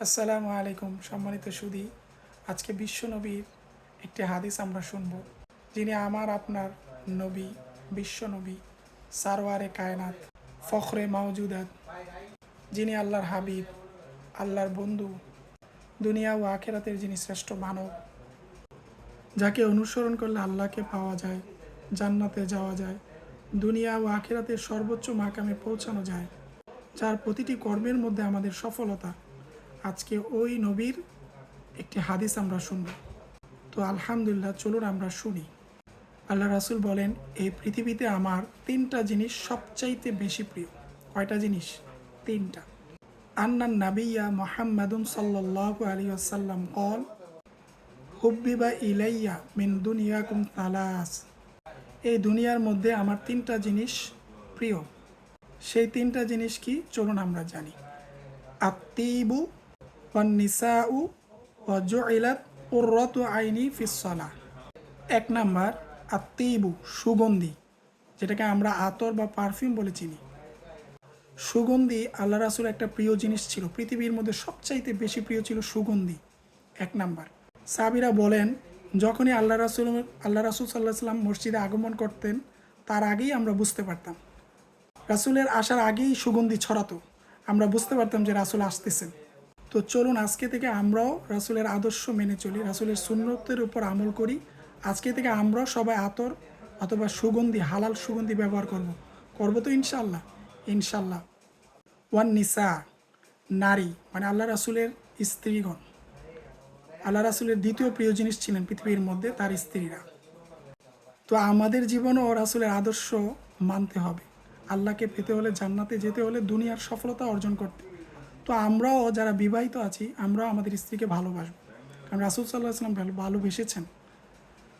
আসসালামু আলাইকুম সম্মানিত সুধী। আজকে বিশ্ব নবীর একটি হাদিস আমরা শুনব, যিনি আমার আপনার নবী, বিশ্ব নবী, সারওয়ারে কায়নাত, ফখরে মাওজুদাত, যিনি আল্লাহর হাবিব, আল্লাহর বন্ধু, দুনিয়া ও আখেরাতের যিনি শ্রেষ্ঠ মানব, যাকে অনুসরণ করলে আল্লাহকে পাওয়া যায়, জান্নাতে যাওয়া যায়, দুনিয়া ও আখেরাতের সর্বোচ্চ মাকামে পৌঁছানো যায়, যার প্রতিটি কর্মের মধ্যে আমাদের সফলতা। আজকে ওই নবীর একটি হাদিস আমরা শুনব। তো আলহামদুলিল্লাহ, চলুন আমরা শুনি। আল্লাহ রাসূল বলেন, এই পৃথিবীতে আমার তিনটা জিনিস সবচাইতে বেশি প্রিয়। কয়টা জিনিস? তিনটা। আন্নান নাবিয়্যা মুহাম্মাদুন সাল্লাল্লাহু আলাইহি ওয়াসাল্লাম ক্বাল হুব্বিবা ইলাইয়া মিন দুনিয়াকুম তালাস। এই দুনিয়ার মধ্যে আমার তিনটা জিনিস প্রিয়। সেই তিনটা জিনিস কি? চলুন আমরা জানি। আত্তিবু ওয়ান নিসাউ ওয়া জুইলাত কুররাতু আইনি ফিস সালাহ। এক নাম্বার, আত্তিবু, সুগন্ধি, যেটাকে আমরা আতর বা পারফিউম বলে চিনি। সুগন্ধি আল্লাহ রাসূল একটা প্রিয় জিনিস ছিল, পৃথিবীর মধ্যে সবচাইতে বেশি প্রিয় ছিল সুগন্ধি। এক নাম্বার। সাহাবীরা বলেন, যখনই আল্লাহ রাসূল সাল্লাল্লাহু আলাইহি সাল্লাম মসজিদে আগমন করতেন, তার আগেই আমরা বুঝতে পারতাম, রাসূলের আসার আগেই সুগন্ধি ছড়াতো, আমরা বুঝতে পারতাম যে রাসূল আসতেছেন। তো চলুন আজকে থেকে আমরাও রাসূলের আদর্শ মেনে চলি, রাসূলের সুন্নতের উপর আমল করি। আজকে থেকে আমরাও সবাই আতর অথবা সুগন্ধি, হালাল সুগন্ধি ব্যবহার করব তো ইনশাল্লাহ। ইনশাল্লাহ। ওয়ান নিসা, নারী, মানে আল্লাহ রাসূলের স্ত্রীগণ। আল্লাহ রাসূলের দ্বিতীয় প্রিয় জিনিস ছিলেন পৃথিবীর মধ্যে তার স্ত্রীরা। তো আমাদের জীবনেও রাসূলের আদর্শ মানতে হবে। আল্লাহকে পেতে হলে, জান্নাতে যেতে হলে, দুনিয়ার সফলতা অর্জন করতে। তো আমরাও যারা বিবাহিত আছি, আমরাও আমাদের স্ত্রীকে ভালোবাসবো, কারণ রাসূল সাল্লাল্লাহু আলাইহি ওয়াসাল্লাম ভালোবেসেছেন।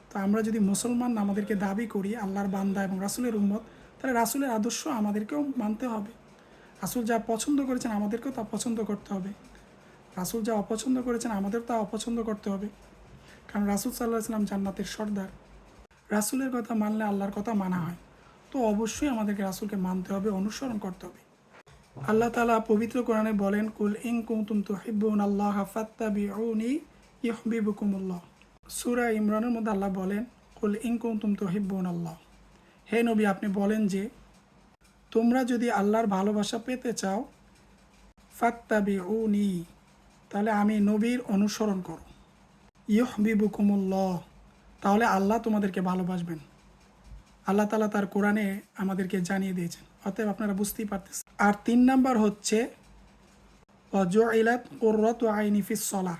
তো আমরা যদি মুসলমান আমাদেরকে দাবি করি, আল্লাহর বান্দা এবং রাসূলের উম্মত, তাহলে রাসূলের আদর্শ আমাদেরকেও মানতে হবে। রাসূল যা পছন্দ করেছেন আমাদেরকেও তা পছন্দ করতে হবে। রাসূল যা অপছন্দ করেছেন আমাদের তা অপছন্দ করতে হবে, কারণ রাসূল সাল্লাল্লাহু আলাইহি ওয়াসাল্লাম জান্নাতের সর্দার। রাসূলের কথা মানলে আল্লাহর কথা মানা হয়। তো অবশ্যই আমাদেরকে রাসূলকে মানতে হবে, অনুসরণ করতে হবে। আল্লাহ তাআলা পবিত্র কোরআনে বলেন, কুল ইন কুনতুম তুহিব্বুনাল্লাহ ফাত্তাবিউনি ইউহিব্বুকুমুল্লাহ। সূরা ইমরানের মধ্যে আল্লাহ বলেন, কুল ইন কুনতুম তুহিব্বুনাল্লাহ। হে নবী, আপনি বলেন যে তোমরা যদি আল্লাহর ভালোবাসা পেতে চাও, ফাত্তাবিউনি, তাহলে আমি নবীর অনুসরণ করো। ইউহিব্বুকুমুল্লাহ, তাহলে আল্লাহ তোমাদেরকে ভালোবাসবেন। আল্লাহ তাআলা তার কোরআনে আমাদেরকে জানিয়ে দিয়েছেন, অতএব আপনারা বুঝতেই পারতেছেন। আর তিন নাম্বার হচ্ছে ওয়াজুইলাত কুররাতু আইনি ফিস সালাহ।